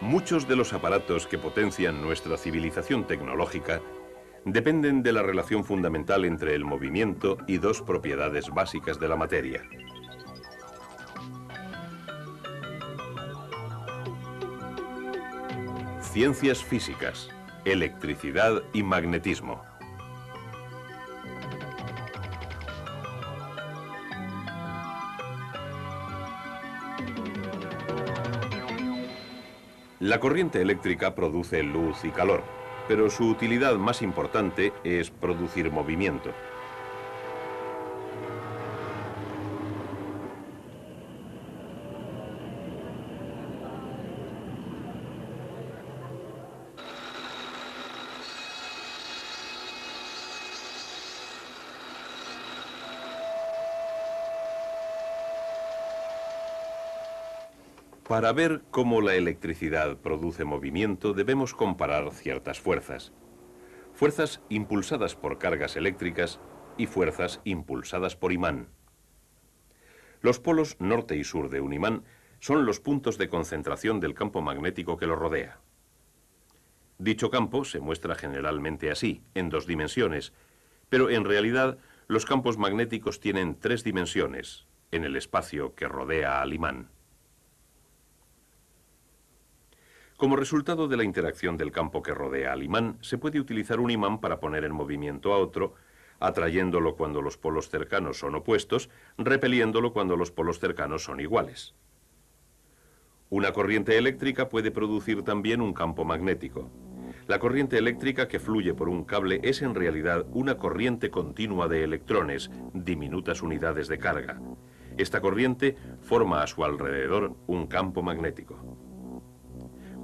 Muchos de los aparatos que potencian nuestra civilización tecnológica dependen de la relación fundamental entre el movimiento y dos propiedades básicas de la materia: ciencias físicas, electricidad y magnetismo. La corriente eléctrica produce luz y calor, pero su utilidad más importante es producir movimiento. Para ver cómo la electricidad produce movimiento, debemos comparar ciertas fuerzas. Fuerzas impulsadas por cargas eléctricas y fuerzas impulsadas por imán. Los polos norte y sur de un imán son los puntos de concentración del campo magnético que lo rodea. Dicho campo se muestra generalmente así, en dos dimensiones, pero en realidad los campos magnéticos tienen tres dimensiones, en el espacio que rodea al imán. Como resultado de la interacción del campo que rodea al imán, se puede utilizar un imán para poner en movimiento a otro, atrayéndolo cuando los polos cercanos son opuestos, repeliéndolo cuando los polos cercanos son iguales. Una corriente eléctrica puede producir también un campo magnético. La corriente eléctrica que fluye por un cable es en realidad una corriente continua de electrones, diminutas unidades de carga. Esta corriente forma a su alrededor un campo magnético.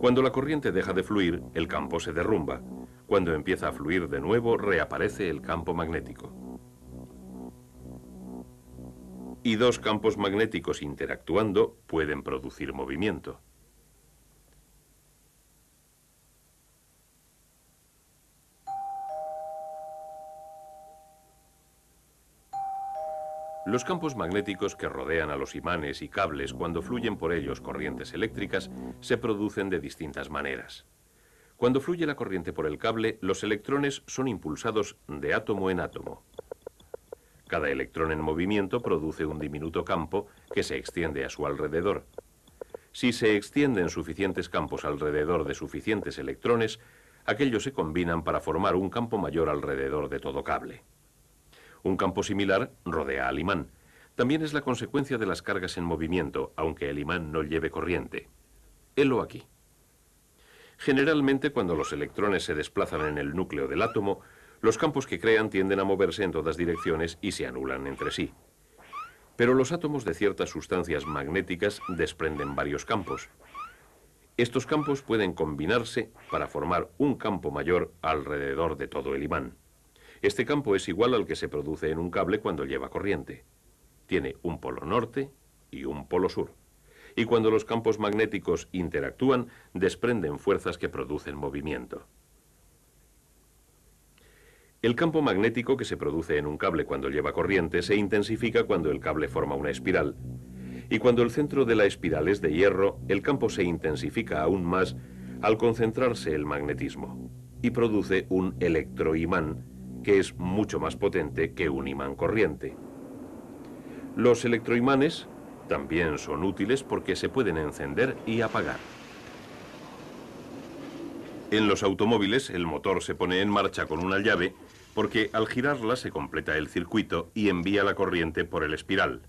Cuando la corriente deja de fluir, el campo se derrumba. Cuando empieza a fluir de nuevo, reaparece el campo magnético. Y dos campos magnéticos interactuando pueden producir movimiento. Los campos magnéticos que rodean a los imanes y cables cuando fluyen por ellos corrientes eléctricas se producen de distintas maneras. Cuando fluye la corriente por el cable, los electrones son impulsados de átomo en átomo. Cada electrón en movimiento produce un diminuto campo que se extiende a su alrededor. Si se extienden suficientes campos alrededor de suficientes electrones, aquellos se combinan para formar un campo mayor alrededor de todo cable. Un campo similar rodea al imán. También es la consecuencia de las cargas en movimiento, aunque el imán no lleve corriente. Helo aquí. Generalmente, cuando los electrones se desplazan en el núcleo del átomo, los campos que crean tienden a moverse en todas direcciones y se anulan entre sí. Pero los átomos de ciertas sustancias magnéticas desprenden varios campos. Estos campos pueden combinarse para formar un campo mayor alrededor de todo el imán. Este campo es igual al que se produce en un cable cuando lleva corriente. Tiene un polo norte y un polo sur. Y cuando los campos magnéticos interactúan, desprenden fuerzas que producen movimiento. El campo magnético que se produce en un cable cuando lleva corriente se intensifica cuando el cable forma una espiral. Y cuando el centro de la espiral es de hierro, el campo se intensifica aún más al concentrarse el magnetismo y produce un electroimán que es mucho más potente que un imán corriente. Los electroimanes también son útiles porque se pueden encender y apagar. En los automóviles el motor se pone en marcha con una llave porque al girarla se completa el circuito y envía la corriente por el espiral.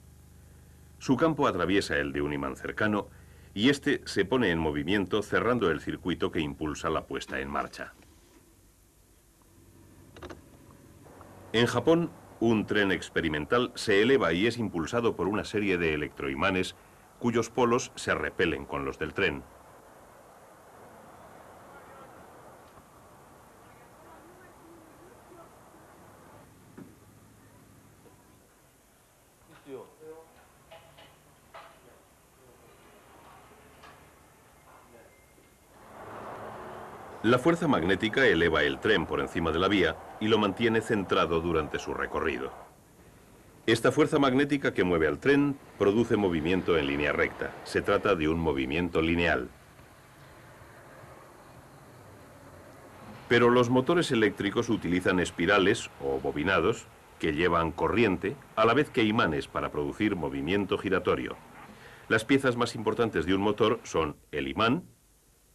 Su campo atraviesa el de un imán cercano y este se pone en movimiento cerrando el circuito que impulsa la puesta en marcha. En Japón, un tren experimental se eleva y es impulsado por una serie de electroimanes cuyos polos se repelen con los del tren. La fuerza magnética eleva el tren por encima de la vía y lo mantiene centrado durante su recorrido. Esta fuerza magnética que mueve al tren produce movimiento en línea recta. Se trata de un movimiento lineal. Pero los motores eléctricos utilizan espirales o bobinados que llevan corriente, a la vez que imanes para producir movimiento giratorio. Las piezas más importantes de un motor son el imán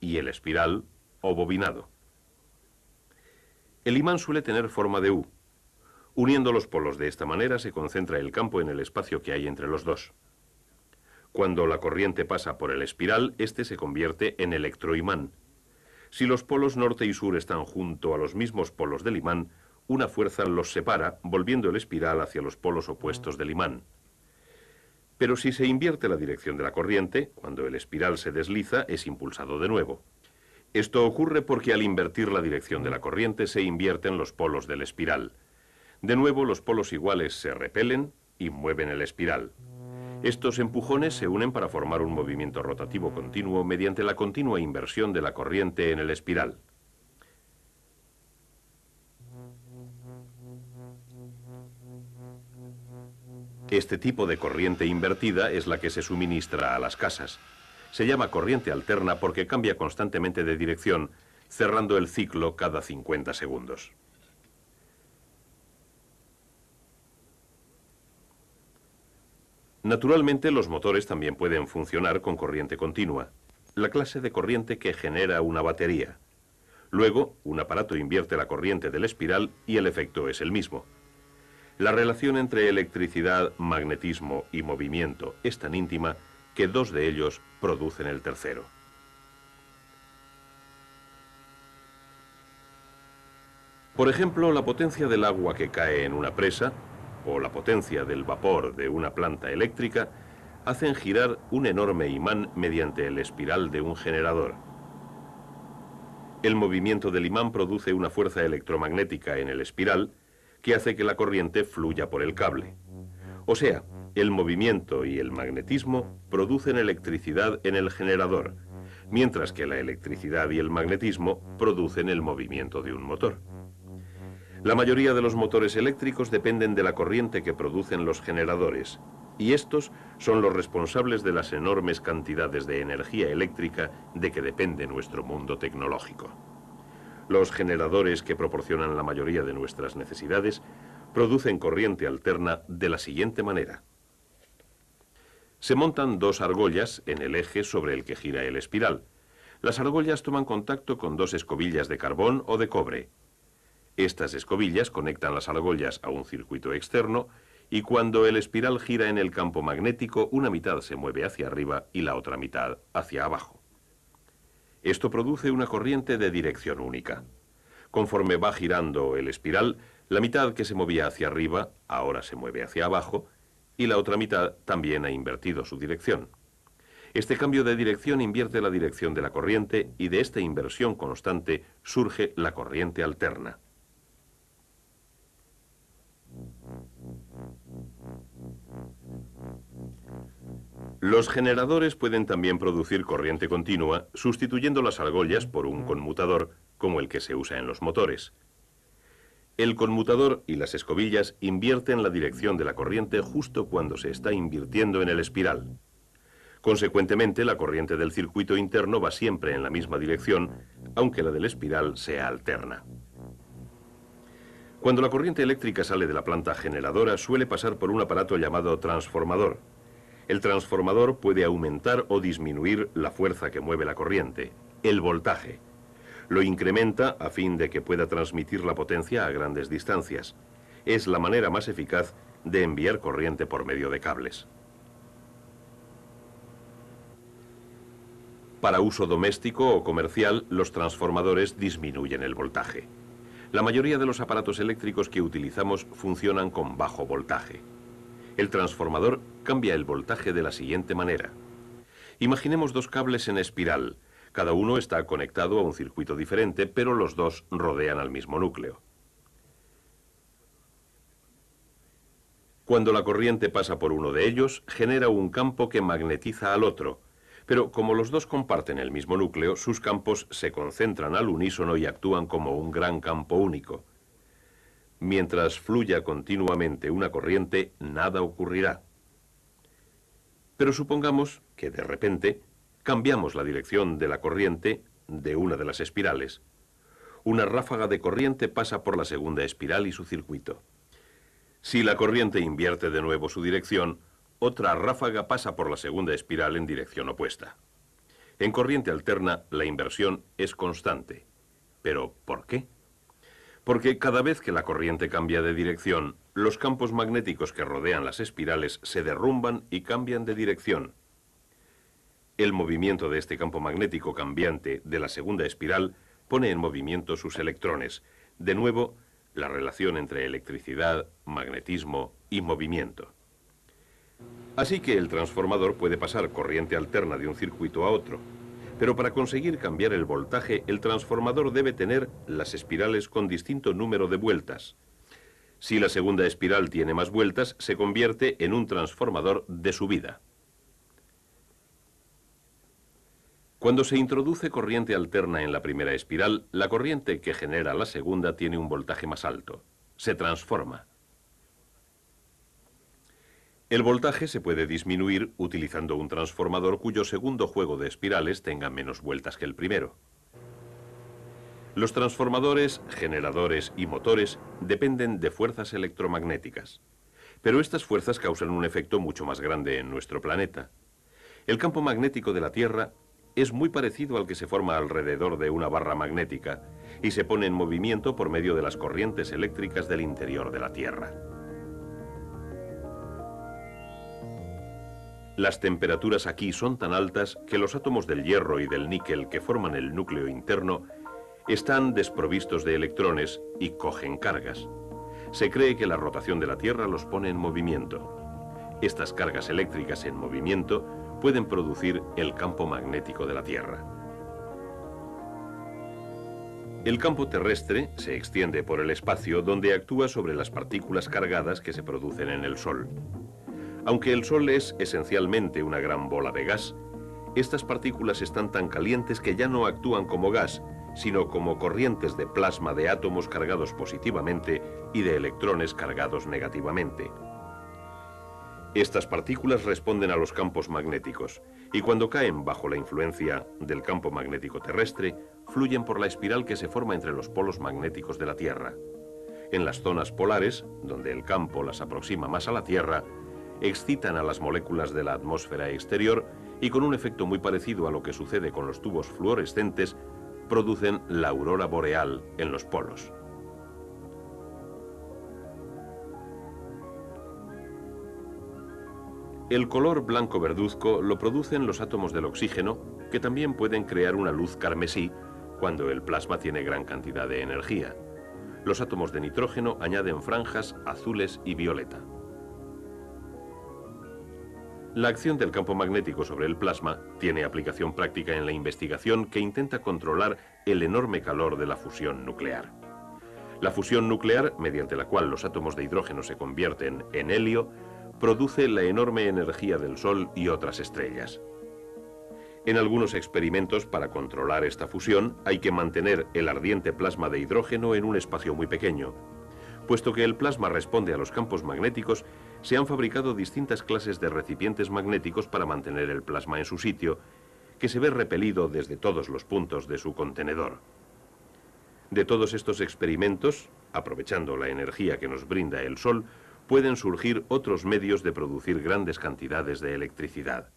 y el espiral o bobinado. El imán suele tener forma de U. Uniendo los polos de esta manera se concentra el campo en el espacio que hay entre los dos. Cuando la corriente pasa por el espiral, este se convierte en electroimán. Si los polos norte y sur están junto a los mismos polos del imán, una fuerza los separa, volviendo el espiral hacia los polos opuestos del imán. Pero si se invierte la dirección de la corriente, cuando el espiral se desliza, es impulsado de nuevo. Esto ocurre porque al invertir la dirección de la corriente se invierten los polos del espiral. De nuevo, los polos iguales se repelen y mueven el espiral. Estos empujones se unen para formar un movimiento rotativo continuo mediante la continua inversión de la corriente en el espiral. Este tipo de corriente invertida es la que se suministra a las casas. Se llama corriente alterna porque cambia constantemente de dirección, cerrando el ciclo cada 50 segundos. Naturalmente, los motores también pueden funcionar con corriente continua, la clase de corriente que genera una batería. Luego, un aparato invierte la corriente del espiral y el efecto es el mismo. La relación entre electricidad, magnetismo y movimiento es tan íntima que dos de ellos producen el tercero. Por ejemplo, la potencia del agua que cae en una presa o la potencia del vapor de una planta eléctrica hacen girar un enorme imán mediante el espiral de un generador. El movimiento del imán produce una fuerza electromagnética en el espiral que hace que la corriente fluya por el cable. O sea, el movimiento y el magnetismo producen electricidad en el generador, mientras que la electricidad y el magnetismo producen el movimiento de un motor. La mayoría de los motores eléctricos dependen de la corriente que producen los generadores, y estos son los responsables de las enormes cantidades de energía eléctrica de que depende nuestro mundo tecnológico. Los generadores que proporcionan la mayoría de nuestras necesidades producen corriente alterna de la siguiente manera. Se montan dos argollas en el eje sobre el que gira el espiral. Las argollas toman contacto con dos escobillas de carbón o de cobre. Estas escobillas conectan las argollas a un circuito externo y cuando el espiral gira en el campo magnético, una mitad se mueve hacia arriba y la otra mitad hacia abajo. Esto produce una corriente de dirección única. Conforme va girando el espiral, la mitad que se movía hacia arriba ahora se mueve hacia abajo y la otra mitad también ha invertido su dirección. Este cambio de dirección invierte la dirección de la corriente y de esta inversión constante surge la corriente alterna. Los generadores pueden también producir corriente continua sustituyendo las argollas por un conmutador como el que se usa en los motores. El conmutador y las escobillas invierten la dirección de la corriente justo cuando se está invirtiendo en el espiral. Consecuentemente, la corriente del circuito interno va siempre en la misma dirección, aunque la del espiral sea alterna. Cuando la corriente eléctrica sale de la planta generadora, suele pasar por un aparato llamado transformador. El transformador puede aumentar o disminuir la fuerza que mueve la corriente, el voltaje. Lo incrementa a fin de que pueda transmitir la potencia a grandes distancias. Es la manera más eficaz de enviar corriente por medio de cables. Para uso doméstico o comercial, los transformadores disminuyen el voltaje. La mayoría de los aparatos eléctricos que utilizamos funcionan con bajo voltaje. El transformador cambia el voltaje de la siguiente manera. Imaginemos dos cables en espiral. Cada uno está conectado a un circuito diferente, pero los dos rodean al mismo núcleo. Cuando la corriente pasa por uno de ellos, genera un campo que magnetiza al otro. Pero como los dos comparten el mismo núcleo, sus campos se concentran al unísono y actúan como un gran campo único. Mientras fluya continuamente una corriente, nada ocurrirá. Pero supongamos que de repente cambiamos la dirección de la corriente de una de las espirales. Una ráfaga de corriente pasa por la segunda espiral y su circuito. Si la corriente invierte de nuevo su dirección, otra ráfaga pasa por la segunda espiral en dirección opuesta. En corriente alterna, la inversión es constante. ¿Pero por qué? Porque cada vez que la corriente cambia de dirección, los campos magnéticos que rodean las espirales se derrumban y cambian de dirección. El movimiento de este campo magnético cambiante de la segunda espiral pone en movimiento sus electrones. De nuevo, la relación entre electricidad, magnetismo y movimiento. Así que el transformador puede pasar corriente alterna de un circuito a otro. Pero para conseguir cambiar el voltaje, el transformador debe tener las espirales con distinto número de vueltas. Si la segunda espiral tiene más vueltas, se convierte en un transformador de subida. Cuando se introduce corriente alterna en la primera espiral, la corriente que genera la segunda tiene un voltaje más alto. Se transforma. El voltaje se puede disminuir utilizando un transformador cuyo segundo juego de espirales tenga menos vueltas que el primero. Los transformadores, generadores y motores dependen de fuerzas electromagnéticas. Pero estas fuerzas causan un efecto mucho más grande en nuestro planeta. El campo magnético de la Tierra es muy parecido al que se forma alrededor de una barra magnética y se pone en movimiento por medio de las corrientes eléctricas del interior de la Tierra. Las temperaturas aquí son tan altas que los átomos del hierro y del níquel que forman el núcleo interno están desprovistos de electrones y cogen cargas. Se cree que la rotación de la Tierra los pone en movimiento. Estas cargas eléctricas en movimiento pueden producir el campo magnético de la Tierra. El campo terrestre se extiende por el espacio donde actúa sobre las partículas cargadas que se producen en el Sol. Aunque el Sol es esencialmente una gran bola de gas, estas partículas están tan calientes que ya no actúan como gas, sino como corrientes de plasma de átomos cargados positivamente y de electrones cargados negativamente. Estas partículas responden a los campos magnéticos y cuando caen bajo la influencia del campo magnético terrestre, fluyen por la espiral que se forma entre los polos magnéticos de la Tierra. En las zonas polares, donde el campo las aproxima más a la Tierra, excitan a las moléculas de la atmósfera exterior y con un efecto muy parecido a lo que sucede con los tubos fluorescentes, producen la aurora boreal en los polos. El color blanco verduzco lo producen los átomos del oxígeno, que también pueden crear una luz carmesí cuando el plasma tiene gran cantidad de energía. Los átomos de nitrógeno añaden franjas azules y violeta. La acción del campo magnético sobre el plasma tiene aplicación práctica en la investigación que intenta controlar el enorme calor de la fusión nuclear. La fusión nuclear, mediante la cual los átomos de hidrógeno se convierten en helio, produce la enorme energía del Sol y otras estrellas. En algunos experimentos para controlar esta fusión hay que mantener el ardiente plasma de hidrógeno en un espacio muy pequeño. Puesto que el plasma responde a los campos magnéticos, se han fabricado distintas clases de recipientes magnéticos para mantener el plasma en su sitio, que se ve repelido desde todos los puntos de su contenedor. De todos estos experimentos, aprovechando la energía que nos brinda el Sol, pueden surgir otros medios de producir grandes cantidades de electricidad.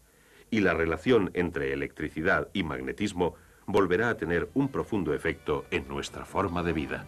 Y la relación entre electricidad y magnetismo volverá a tener un profundo efecto en nuestra forma de vida.